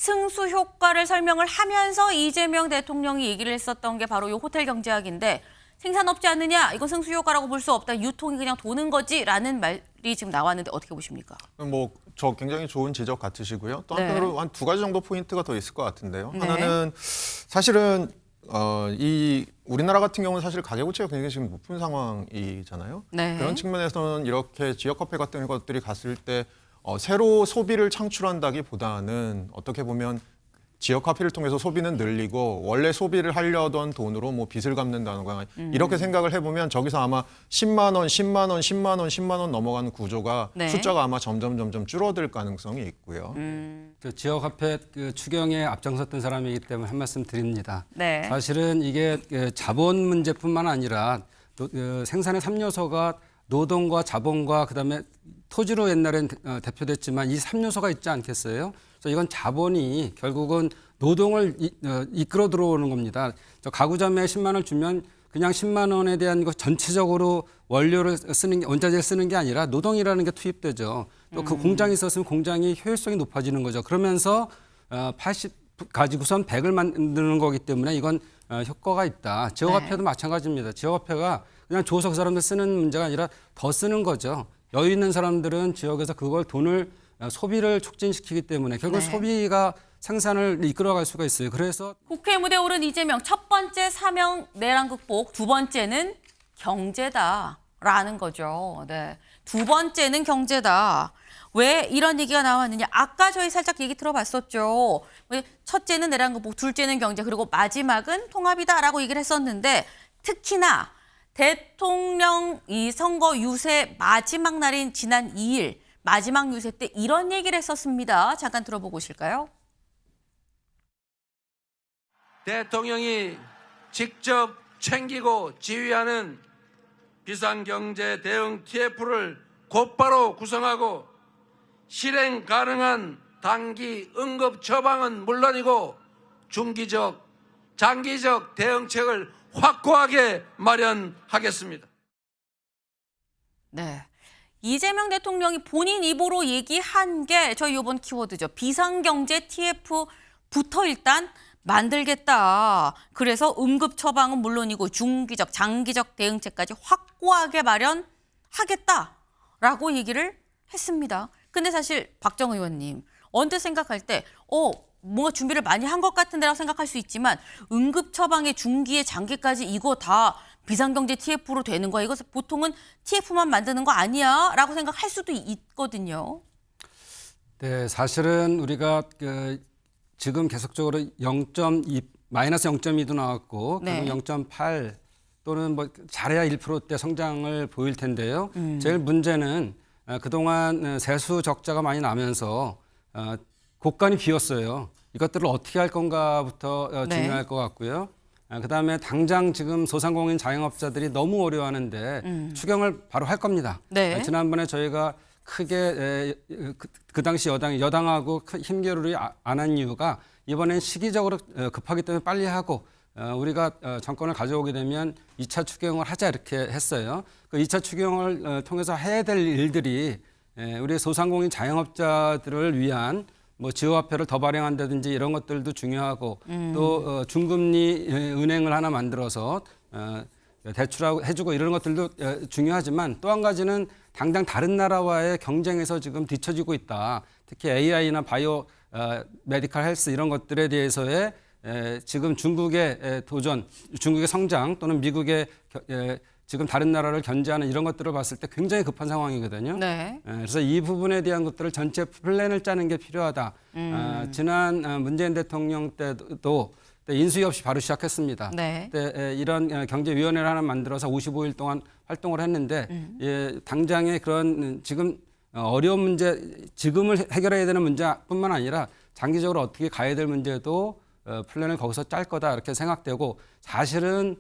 승수 효과를 설명을 하면서 이재명 대통령이 얘기를 했었던 게 바로 이 호텔 경제학인데 생산 없지 않느냐, 이건 승수 효과라고 볼 수 없다, 유통이 그냥 도는 거지라는 말이 지금 나왔는데 어떻게 보십니까? 저 굉장히 좋은 지적 같으시고요. 또 한편으로 한 두 가지 정도 포인트가 더 있을 것 같은데요. 네. 하나는 사실은 이 우리나라 같은 경우는 사실 가계부채가 굉장히 지금 높은 상황이잖아요. 네. 그런 측면에서는 이렇게 지역 화폐 같은 것들이 갔을 때 새로 소비를 창출한다기보다는 어떻게 보면 지역 화폐를 통해서 소비는 늘리고 원래 소비를 하려던 돈으로 뭐 빚을 갚는다던가 이렇게 생각을 해보면 저기서 아마 10만 원, 10만 원, 10만 원, 10만 원 넘어가는 구조가 네. 숫자가 아마 점점 줄어들 가능성이 있고요. 그 지역 화폐 추경에 앞장섰던 사람이기 때문에 한 말씀 드립니다. 네. 사실은 이게 자본 문제뿐만 아니라 생산의 3요소가 노동과 자본과 그다음에 토지로 옛날엔 대표됐지만 이 3요소가 있지 않겠어요? 그래서 이건 자본이 결국은 노동을 이끌어 들어오는 겁니다. 저 가구점에 10만 원을 주면 그냥 10만 원에 대한 거 전체적으로 원료를 쓰는 게, 원자재를 쓰는 게 아니라 노동이라는 게 투입되죠. 또 그 공장이 있었으면 공장이 효율성이 높아지는 거죠. 그러면서 80 가지고선 100을 만드는 거기 때문에 이건 효과가 있다. 지역화폐도 마찬가지입니다. 지역화폐가 그냥 줘서 그 사람들 쓰는 문제가 아니라 더 쓰는 거죠. 여유 있는 사람들은 지역에서 그걸 돈을 소비를 촉진시키기 때문에 결국 소비가 생산을 이끌어갈 수가 있어요. 그래서 국회 무대에 오른 이재명, 첫 번째 사명 내란 극복, 두 번째는 경제다라는 거죠. 네, 두 번째는 경제다. 왜 이런 얘기가 나왔느냐? 아까 저희 살짝 얘기 들어봤었죠. 첫째는 내란 극복, 둘째는 경제, 그리고 마지막은 통합이다라고 얘기를 했었는데 특히나 대통령 이 선거 유세 마지막 날인 지난 2일 마지막 유세 때 이런 얘기를 했었습니다. 잠깐 들어보고 오실까요? 대통령이 직접 챙기고 지휘하는 비상경제 대응 TF를 곧바로 구성하고 실행 가능한 단기 응급 처방은 물론이고 중기적, 장기적 대응책을 확고하게 마련하겠습니다. 네. 이재명 대통령이 본인 입으로 얘기한 게 저희 이번 키워드죠. 비상경제 TF부터 일단 만들겠다. 그래서 응급 처방은 물론이고 중기적, 장기적 대응책까지 확고하게 마련하겠다라고 얘기를 했습니다. 근데 사실 박정 의원님, 언뜻 생각할 때 뭔가 준비를 많이 한 것 같은데라고 생각할 수 있지만 응급 처방의 중기에 장기까지 이거 다 비상경제 TF로 되는 거야. 이것은 보통은 TF만 만드는 거 아니야? 라고 생각할 수도 있거든요. 네, 사실은 우리가 지금 계속적으로 0.2, 마이너스 0.2도 나왔고 네. 0.8 또는 뭐 잘해야 1%대 성장을 보일 텐데요. 제일 문제는 그동안 세수 적자가 많이 나면서 곳간이 비었어요. 이것들을 어떻게 할 건가부터 중요할 것 같고요. 그다음에 당장 지금 소상공인 자영업자들이 너무 어려워하는데 추경을 바로 할 겁니다. 네. 지난번에 저희가 크게 그 당시 여당하고 힘겨루지 안 한 이유가 이번엔 시기적으로 급하기 때문에 빨리 하고 우리가 정권을 가져오게 되면 2차 추경을 하자 이렇게 했어요. 그 2차 추경을 통해서 해야 될 일들이 우리 소상공인 자영업자들을 위한 뭐 지역화폐를 더 발행한다든지 이런 것들도 중요하고 또 중금리 은행을 하나 만들어서 대출하고 해주고 이런 것들도 중요하지만 또 한 가지는 당장 다른 나라와의 경쟁에서 지금 뒤처지고 있다. 특히 AI나 바이오 메디컬 헬스 이런 것들에 대해서의 지금 중국의 도전, 중국의 성장 또는 미국의 지금 다른 나라를 견제하는 이런 것들을 봤을 때 굉장히 급한 상황이거든요. 네. 그래서 이 부분에 대한 것들을 전체 플랜을 짜는 게 필요하다. 지난 문재인 대통령 때도 인수위 없이 바로 시작했습니다. 네. 그때 이런 경제위원회를 하나 만들어서 55일 동안 활동을 했는데 당장의 그런 지금 어려운 문제, 지금을 해결해야 되는 문제뿐만 아니라 장기적으로 어떻게 가야 될 문제도 플랜을 거기서 짤 거다 이렇게 생각되고 사실은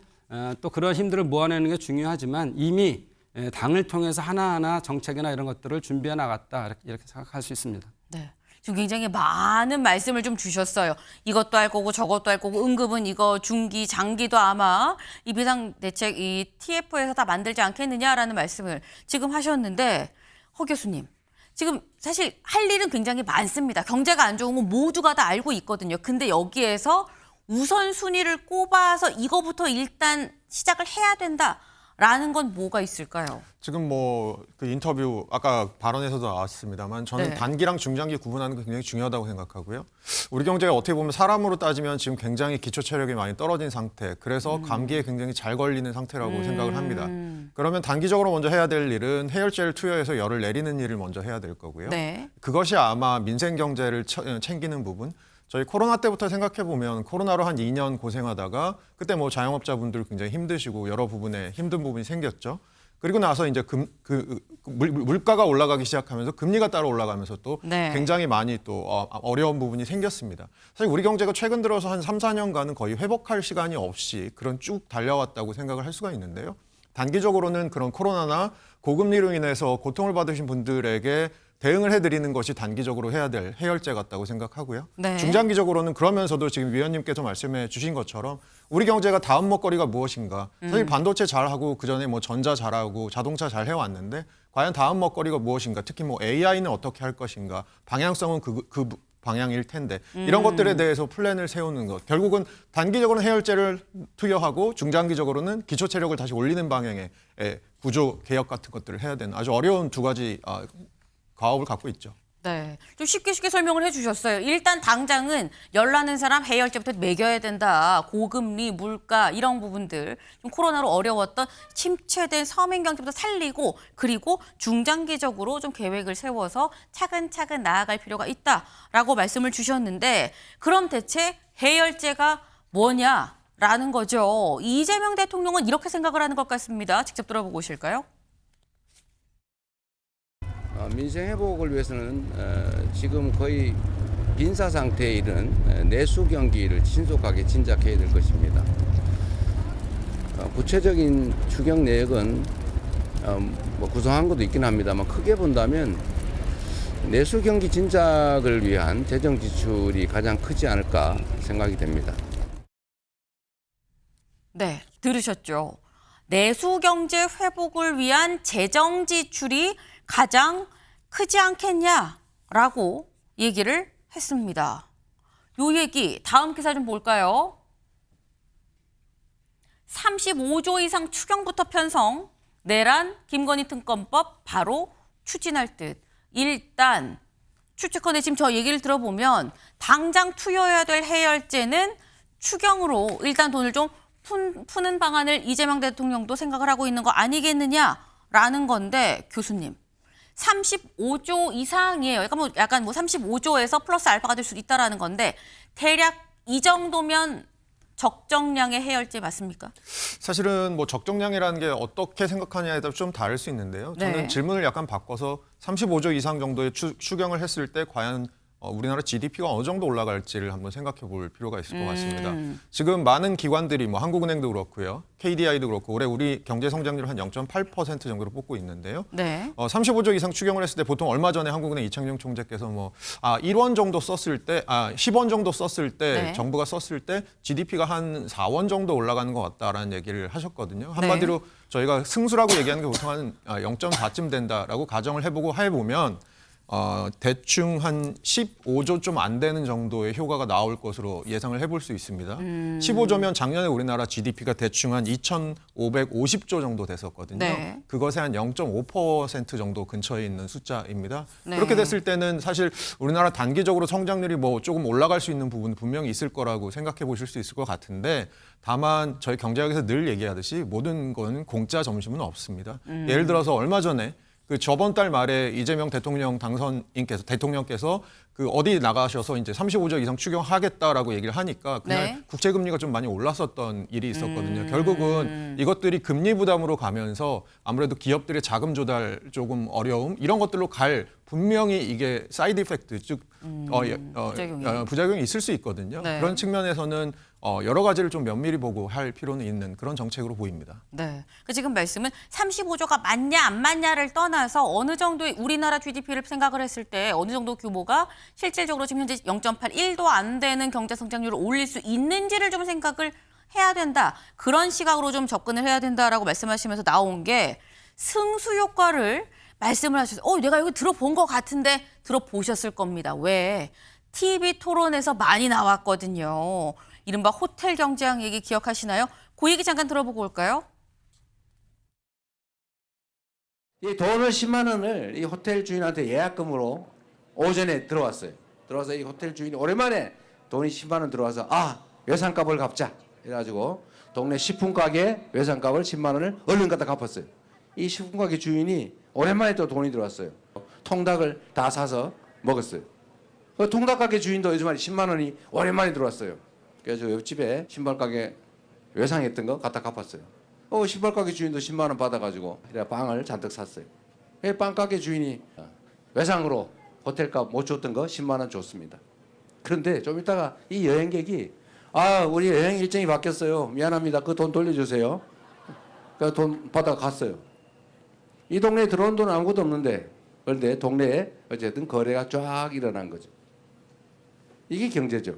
또 그런 힘들을 모아내는 게 중요하지만 이미 당을 통해서 하나하나 정책이나 이런 것들을 준비해 나갔다 이렇게 생각할 수 있습니다. 네. 지금 굉장히 많은 말씀을 좀 주셨어요. 이것도 할 거고 저것도 할 거고 응급은 이거 중기, 장기도 아마 이 비상대책 이 TF에서 다 만들지 않겠느냐라는 말씀을 지금 하셨는데 허 교수님. 지금 사실 할 일은 굉장히 많습니다. 경제가 안 좋은 건 모두가 다 알고 있거든요. 근데 여기에서 우선순위를 꼽아서 이거부터 일단 시작을 해야 된다라는 건 뭐가 있을까요? 지금 뭐 그 인터뷰 아까 발언에서도 나왔습니다만 저는 네. 단기랑 중장기 구분하는 게 굉장히 중요하다고 생각하고요. 우리 경제가 어떻게 보면 사람으로 따지면 지금 굉장히 기초 체력이 많이 떨어진 상태. 그래서 감기에 굉장히 잘 걸리는 상태라고 생각을 합니다. 그러면 단기적으로 먼저 해야 될 일은 해열제를 투여해서 열을 내리는 일을 먼저 해야 될 거고요. 네. 그것이 아마 민생 경제를 챙기는 부분. 저희 코로나 때부터 생각해 보면 코로나로 한 2년 고생하다가 그때 뭐 자영업자분들 굉장히 힘드시고 여러 부분에 힘든 부분이 생겼죠. 그리고 나서 이제 물가가 올라가기 시작하면서 금리가 따라 올라가면서 또 네. 굉장히 많이 또 어려운 부분이 생겼습니다. 사실 우리 경제가 최근 들어서 한 3, 4년간은 거의 회복할 시간이 없이 그런 쭉 달려왔다고 생각을 할 수가 있는데요. 단기적으로는 그런 코로나나 고금리로 인해서 고통을 받으신 분들에게 대응을 해드리는 것이 단기적으로 해야 될 해열제 같다고 생각하고요. 네. 중장기적으로는 그러면서도 지금 위원님께서 말씀해 주신 것처럼 우리 경제가 다음 먹거리가 무엇인가. 사실 반도체 잘하고 그전에 뭐 전자 잘하고 자동차 잘 해왔는데 과연 다음 먹거리가 무엇인가. 특히 뭐 AI는 어떻게 할 것인가. 방향성은 그 방향일 텐데 이런 것들에 대해서 플랜을 세우는 것. 결국은 단기적으로는 해열제를 투여하고 중장기적으로는 기초 체력을 다시 올리는 방향의 구조 개혁 같은 것들을 해야 되는 아주 어려운 두 가지 과업을 갖고 있죠. 네, 좀 쉽게 설명을 해주셨어요. 일단 당장은 열나는 사람 해열제부터 먹여야 된다. 고금리, 물가 이런 부분들, 좀 코로나로 어려웠던 침체된 서민 경제부터 살리고 그리고 중장기적으로 좀 계획을 세워서 차근차근 나아갈 필요가 있다라고 말씀을 주셨는데 그럼 대체 해열제가 뭐냐라는 거죠. 이재명 대통령은 이렇게 생각을 하는 것 같습니다. 직접 들어보고 오실까요? 민생 회복을 위해서는 지금 거의 빈사 상태에 이른 내수 경기를 신속하게 진작해야 될 것입니다. 구체적인 추경 내역은 뭐 구성한 것도 있긴 합니다만 크게 본다면 내수 경기 진작을 위한 재정 지출이 가장 크지 않을까 생각이 됩니다. 네, 들으셨죠? 내수 경제 회복을 위한 재정 지출이 가장 크지 않겠냐라고 얘기를 했습니다. 요 얘기 다음 기사 좀 볼까요? 35조 이상 추경부터 편성, 내란 김건희 특검법 바로 추진할 듯. 일단 추측컨대 지금 저 얘기를 들어보면 당장 투여해야 될 해열제는 추경으로 일단 돈을 좀 푸는 방안을 이재명 대통령도 생각을 하고 있는 거 아니겠느냐라는 건데 교수님. 35조 이상이에요. 약간 뭐 35조에서 플러스 알파가 될 수도 있다라는 건데 대략 이 정도면 적정량의 해열제 맞습니까? 사실은 뭐 적정량이라는 게 어떻게 생각하냐에 따라 좀 다를 수 있는데요. 저는 네. 질문을 약간 바꿔서 35조 이상 정도의 추경을 했을 때 과연 우리나라 GDP가 어느 정도 올라갈지를 한번 생각해 볼 필요가 있을 것 같습니다. 지금 많은 기관들이 뭐 한국은행도 그렇고요. KDI도 그렇고 올해 우리 경제 성장률 한 0.8% 정도로 뽑고 있는데요. 네. 35조 이상 추경을 했을 때 보통 얼마 전에 한국은행 이창용 총재께서 1원 정도 썼을 때 10원 정도 썼을 때 네. 정부가 썼을 때 GDP가 한 4원 정도 올라가는 것 같다라는 얘기를 하셨거든요. 한마디로 저희가 승수라고 얘기하는 게 보통 한 0.4쯤 된다라고 가정을 해보면 대충 한 15조 좀 안 되는 정도의 효과가 나올 것으로 예상을 해볼 수 있습니다. 15조면 작년에 우리나라 GDP가 대충 한 2,550조 정도 됐었거든요. 네. 그것의 한 0.5% 정도 근처에 있는 숫자입니다. 네. 그렇게 됐을 때는 사실 우리나라 단기적으로 성장률이 뭐 조금 올라갈 수 있는 부분 분명히 있을 거라고 생각해 보실 수 있을 것 같은데 다만 저희 경제학에서 늘 얘기하듯이 모든 건 공짜 점심은 없습니다. 예를 들어서 얼마 전에 그 저번 달 말에 이재명 대통령 대통령께서 그 어디 나가셔서 이제 35조 이상 추경하겠다라고 얘기를 하니까 그날 네. 국채 금리가 좀 많이 올랐었던 일이 있었거든요. 결국은 이것들이 금리 부담으로 가면서 아무래도 기업들의 자금 조달 조금 어려움 이런 것들로 분명히 이게 사이드 이펙트 즉 부작용이 있을 수 있거든요. 네. 그런 측면에서는 여러 가지를 좀 면밀히 보고 할 필요는 있는 그런 정책으로 보입니다. 네. 그 지금 말씀은 35조가 맞냐 안 맞냐를 떠나서 어느 정도의 우리나라 GDP를 생각을 했을 때 어느 정도 규모가 실질적으로 지금 현재 0.81도 안 되는 경제 성장률을 올릴 수 있는지를 좀 생각을 해야 된다. 그런 시각으로 좀 접근을 해야 된다라고 말씀하시면서 나온 게 승수 효과를 말씀을 하셨어요. 내가 여기 들어본 것 같은데 들어보셨을 겁니다. 왜? TV 토론에서 많이 나왔거든요. 이른바 호텔 경제학 얘기 기억하시나요? 그 얘기 잠깐 들어보고 올까요? 이 돈을 10만 원을 이 호텔 주인한테 예약금으로 오전에 들어왔어요. 들어와서 이 호텔 주인이 오랜만에 돈이 10만 원 들어와서 외상값을 갚자. 이래가지고 동네 식품 가게 외상값을 10만 원을 얼른 갖다 갚았어요. 이 식품 가게 주인이 오랜만에 또 돈이 들어왔어요. 통닭을 다 사서 먹었어요. 그 통닭 가게 주인도 요즘에 10만 원이 오랜만에 들어왔어요. 그래서 옆집에 신발 가게 외상했던 거 갖다 갚았어요. 신발 가게 주인도 10만 원 받아가지고 빵을 잔뜩 샀어요. 빵 가게 주인이 외상으로 호텔값 못 줬던 거 10만 원 줬습니다. 그런데 좀 이따가 이 여행객이 우리 여행 일정이 바뀌었어요. 미안합니다. 그 돈 돌려주세요. 그 돈 받아 갔어요. 이 동네에 들어온 돈은 아무것도 없는데 그런데 동네에 어쨌든 거래가 쫙 일어난 거죠. 이게 경제죠.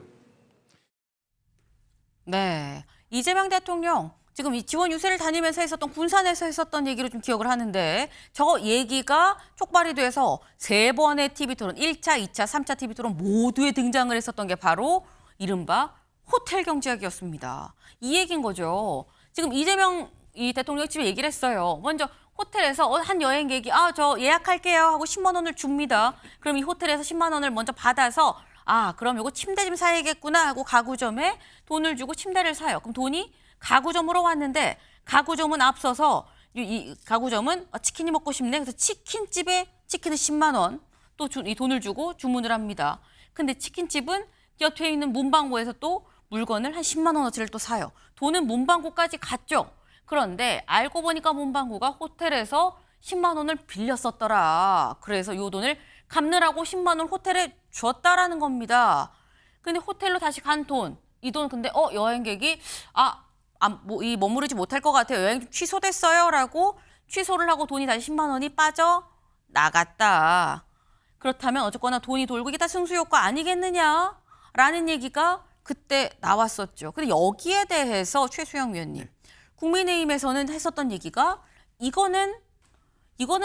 네. 이재명 대통령 지금 이 지원 유세를 다니면서 했었던 군산에서 했었던 얘기로 좀 기억을 하는데 저 얘기가 촉발이 돼서 3번의 TV 토론 1차, 2차, 3차 TV 토론 모두에 등장을 했었던 게 바로 이른바 호텔 경제학이었습니다. 이 얘기인 거죠. 지금 이재명 이 대통령이 집에 얘기를 했어요. 먼저 호텔에서 한 여행객이 저 예약할게요 하고 10만 원을 줍니다. 그럼 이 호텔에서 10만 원을 먼저 받아서 그럼 이거 침대 좀 사야겠구나 하고 가구점에 돈을 주고 침대를 사요. 그럼 돈이 가구점으로 왔는데 가구점은 앞서서 이 가구점은 치킨이 먹고 싶네. 그래서 치킨집에 치킨을 10만 원 또 이 돈을 주고 주문을 합니다. 근데 치킨집은 곁에 있는 문방구에서 또 물건을 한 10만 원어치를 또 사요. 돈은 문방구까지 갔죠. 그런데 알고 보니까 문방구가 호텔에서 10만 원을 빌렸었더라. 그래서 이 돈을 갚느라고 10만 원 호텔에 줬다라는 겁니다. 근데 호텔로 다시 간 돈, 이 돈 근데 여행객이 이 머무르지 못할 것 같아요. 여행 좀 취소됐어요라고 취소를 하고 돈이 다시 10만 원이 빠져 나갔다. 그렇다면 어쨌거나 돈이 돌고 이게 다 승수효과 아니겠느냐라는 얘기가 그때 나왔었죠. 근데 여기에 대해서 최수영 위원님, 국민의힘에서는 했었던 얘기가 이거는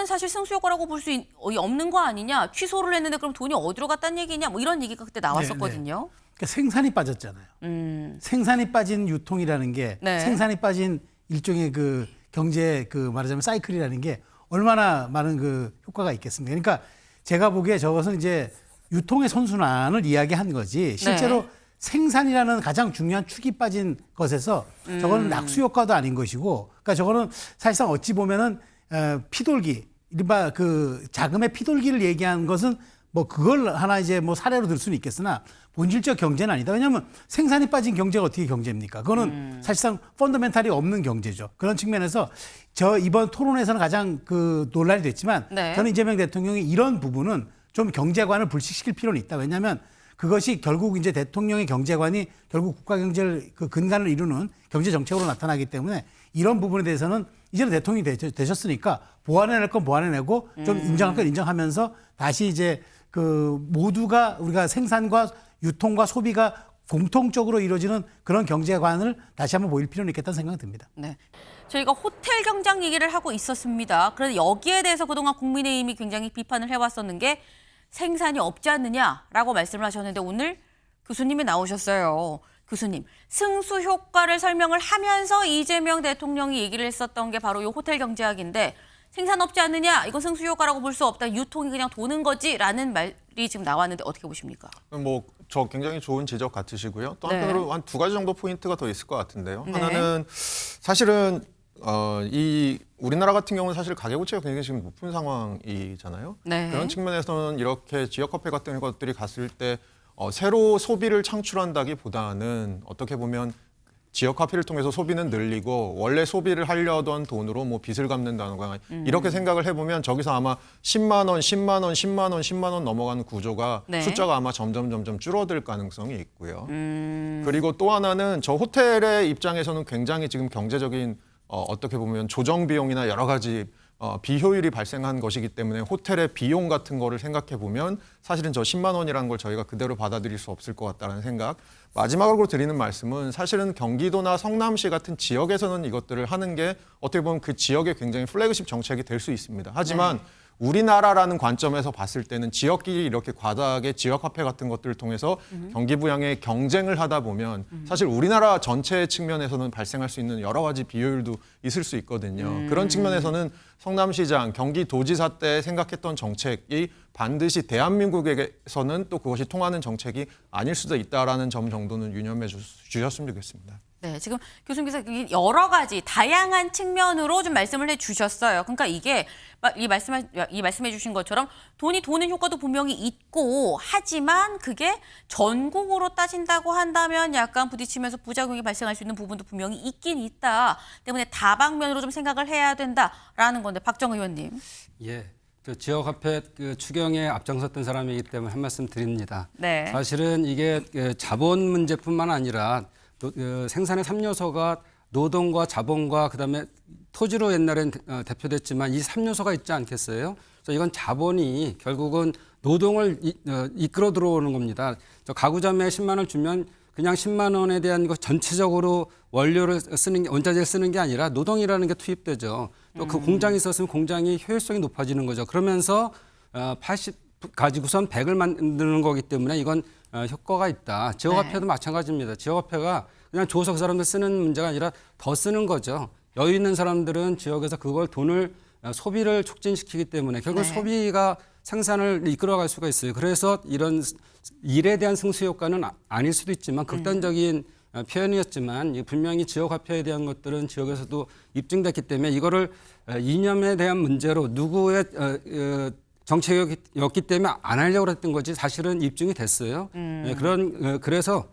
사실 승수효과라고 볼 수 없는 거 아니냐. 취소를 했는데 그럼 돈이 어디로 갔다는 얘기냐. 뭐 이런 얘기가 그때 나왔었거든요. 그러니까 생산이 빠졌잖아요. 생산이 빠진 유통이라는 게 네. 생산이 빠진 일종의 그 경제 말하자면 사이클이라는 게 얼마나 많은 그 효과가 있겠습니까? 그러니까 제가 보기에 저것은 이제 유통의 선순환을 이야기한 거지 실제로 네. 생산이라는 가장 중요한 축이 빠진 것에서 저거는 낙수 효과도 아닌 것이고 그러니까 저거는 사실상 어찌 보면은 피돌기, 이른바 그 자금의 피돌기를 얘기한 것은 뭐 그걸 하나 이제 뭐 사례로 들 수는 있겠으나 본질적 경제는 아니다. 왜냐하면 생산이 빠진 경제가 어떻게 경제입니까? 그거는 사실상 펀더멘탈이 없는 경제죠. 그런 측면에서 저 이번 토론에서는 가장 그 논란이 됐지만 네. 저는 이재명 대통령이 이런 부분은 좀 경제관을 불식시킬 필요는 있다. 왜냐하면 그것이 결국 이제 대통령의 경제관이 결국 국가 경제를 그 근간을 이루는 경제 정책으로 나타나기 때문에 이런 부분에 대해서는 이제는 대통령이 되셨으니까 보완해낼 건 보완해내고 좀 인정할 건 인정하면서 다시 이제 그 모두가 우리가 생산과 유통과 소비가 공통적으로 이루어지는 그런 경제관을 다시 한번 보일 필요는 있겠다는 생각이 듭니다. 네. 저희가 호텔 경장 얘기를 하고 있었습니다. 그런데 여기에 대해서 그동안 국민의힘이 굉장히 비판을 해왔었는 게 생산이 없지 않느냐라고 말씀을 하셨는데 오늘 교수님이 나오셨어요. 교수님, 승수 효과를 설명을 하면서 이재명 대통령이 얘기를 했었던 게 바로 이 호텔 경제학인데 생산 없지 않느냐, 이건 승수 효과라고 볼 수 없다, 유통이 그냥 도는 거지라는 말이 지금 나왔는데 어떻게 보십니까? 저 굉장히 좋은 지적 같으시고요. 또 네. 한편으로 한 2가지 정도 포인트가 더 있을 것 같은데요. 네. 하나는 사실은 이 우리나라 같은 경우는 사실 가계부채가 굉장히 지금 높은 상황이잖아요. 네. 그런 측면에서는 이렇게 지역화폐 같은 것들이 갔을 때 새로 소비를 창출한다기보다는 어떻게 보면 지역화폐를 통해서 소비는 늘리고 원래 소비를 하려던 돈으로 뭐 빚을 갚는다던가 이렇게 생각을 해보면 저기서 아마 10만 원, 10만 원, 10만 원, 10만 원 넘어가는 구조가 네. 숫자가 아마 점점 줄어들 가능성이 있고요. 그리고 또 하나는 저 호텔의 입장에서는 굉장히 지금 경제적인 어떻게 보면 조정 비용이나 여러 가지 비효율이 발생한 것이기 때문에 호텔의 비용 같은 거를 생각해 보면 사실은 저 10만 원이라는 걸 저희가 그대로 받아들일 수 없을 것 같다는 생각. 마지막으로 드리는 말씀은 사실은 경기도나 성남시 같은 지역에서는 이것들을 하는 게 어떻게 보면 그 지역의 굉장히 플래그십 정책이 될 수 있습니다. 하지만 우리나라라는 관점에서 봤을 때는 지역끼리 이렇게 과다하게 지역화폐 같은 것들을 통해서 경기 부양에 경쟁을 하다 보면 사실 우리나라 전체 측면에서는 발생할 수 있는 여러 가지 비효율도 있을 수 있거든요. 그런 측면에서는 성남시장, 경기도지사 때 생각했던 정책이 반드시 대한민국에서는 또 그것이 통하는 정책이 아닐 수도 있다라는 점 정도는 유념해 주셨으면 좋겠습니다. 네, 지금 교수님께서 여러 가지 다양한 측면으로 좀 말씀을 해주셨어요. 그러니까 이게 이 말씀해주신 것처럼 돈이 도는 효과도 분명히 있고 하지만 그게 전국으로 따진다고 한다면 약간 부딪히면서 부작용이 발생할 수 있는 부분도 분명히 있긴 있다. 때문에 다방면으로 좀 생각을 해야 된다라는 건데 박정희 의원님. 예. 저 지역화폐 그 추경에 앞장섰던 사람이기 때문에 한 말씀 드립니다. 네. 사실은 이게 자본 문제뿐만 아니라 생산의 3요소가 노동과 자본과 그다음에 토지로 옛날엔 대표됐지만 이 3요소가 있지 않겠어요? 그래서 이건 자본이 결국은 노동을 이끌어 들어오는 겁니다. 저 가구점에 10만 원 주면 그냥 10만 원에 대한 거 전체적으로 원료를 쓰는 게 원자재를 쓰는 게 아니라 노동이라는 게 투입되죠. 또 그 공장이 있었으면 공장이 효율성이 높아지는 거죠. 그러면서 80 가지고선 100을 만드는 거기 때문에 이건 효과가 있다. 지역화폐도 마찬가지입니다. 지역화폐가 그냥 줘서 그 사람들 쓰는 문제가 아니라 더 쓰는 거죠. 여유 있는 사람들은 지역에서 그걸 돈을 소비를 촉진시키기 때문에 결국 소비가 생산을 이끌어갈 수가 있어요. 그래서 이런 일에 대한 승수 효과는 아닐 수도 있지만 극단적인 표현이었지만 분명히 지역화폐에 대한 것들은 지역에서도 입증됐기 때문에 이거를 이념에 대한 문제로 누구의 정책이었기 때문에 안 하려고 했던 거지 사실은 입증이 됐어요. 그래서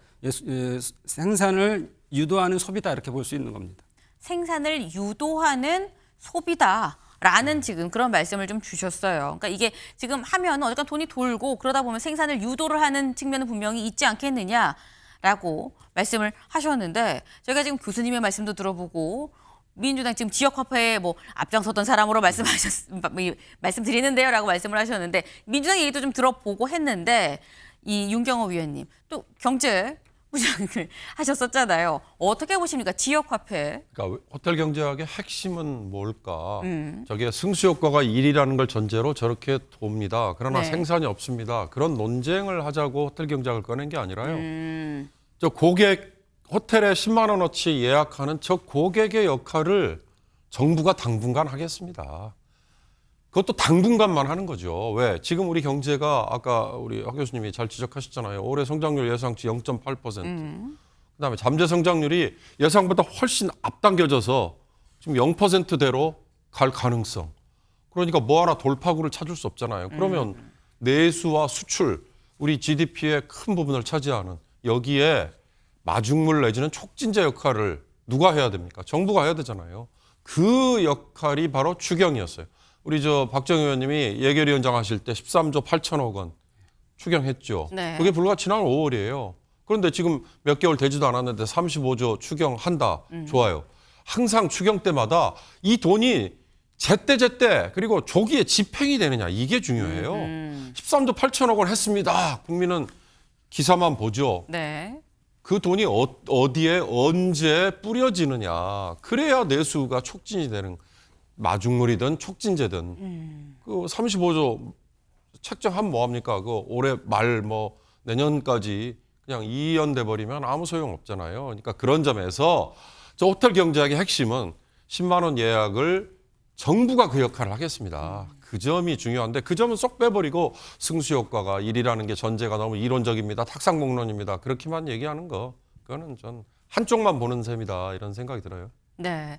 생산을 유도하는 소비다 이렇게 볼 수 있는 겁니다. 생산을 유도하는 소비다라는 지금 그런 말씀을 좀 주셨어요. 그러니까 이게 지금 하면 어쨌든 돈이 돌고 그러다 보면 생산을 유도를 하는 측면은 분명히 있지 않겠느냐라고 말씀을 하셨는데 저희가 지금 교수님의 말씀도 들어보고 민주당 지금 지역화폐에 뭐 앞장섰던 사람으로 말씀드리는데요라고 말씀을 하셨는데 민주당 얘기도 좀 들어보고 했는데 이 윤경호 위원님 또 경제 부장을 하셨었잖아요. 어떻게 보십니까? 지역화폐. 그러니까 호텔 경제학의 핵심은 뭘까? 저게 승수 효과가 1이라는 걸 전제로 저렇게 돕니다. 그러나 네. 생산이 없습니다. 그런 논쟁을 하자고 호텔 경제학을 꺼낸 게 아니라요. 저 고객 호텔에 10만 원어치 예약하는 저 고객의 역할을 정부가 당분간 하겠습니다. 그것도 당분간만 하는 거죠. 왜? 지금 우리 경제가 아까 우리 박 교수님이 잘 지적하셨잖아요. 올해 성장률 예상치 0.8%. 그다음에 잠재 성장률이 예상보다 훨씬 앞당겨져서 지금 0%대로 갈 가능성. 그러니까 뭐 하나 돌파구를 찾을 수 없잖아요. 그러면 내수와 수출, 우리 GDP의 큰 부분을 차지하는 여기에 마중물 내지는 촉진제 역할을 누가 해야 됩니까? 정부가 해야 되잖아요. 그 역할이 바로 추경이었어요. 우리 저 박정희 의원님이 예결위원장 하실 때 13조 8천억 원 추경했죠. 네. 그게 불과 지난 5월이에요. 그런데 지금 몇 개월 되지도 않았는데 35조 추경한다. 좋아요. 항상 추경 때마다 이 돈이 제때 그리고 조기에 집행이 되느냐 이게 중요해요. 13조 8천억 원 했습니다. 국민은 기사만 보죠. 네. 그 돈이 어디에 언제 뿌려지느냐. 그래야 내수가 촉진이 되는 마중물이든 촉진제든 그 35조 책정하면 뭐합니까? 그 올해 말 뭐 내년까지 그냥 이연돼 버리면 아무 소용 없잖아요. 그러니까 그런 점에서 저 호텔 경제학의 핵심은 10만 원 예약을 정부가 그 역할을 하겠습니다. 그 점이 중요한데 그 점은 쏙 빼버리고 승수 효과가 1이라는 게 전제가 너무 이론적입니다. 탁상공론입니다. 그렇게만 얘기하는 거 그거는 전 한쪽만 보는 셈이다 이런 생각이 들어요. 네.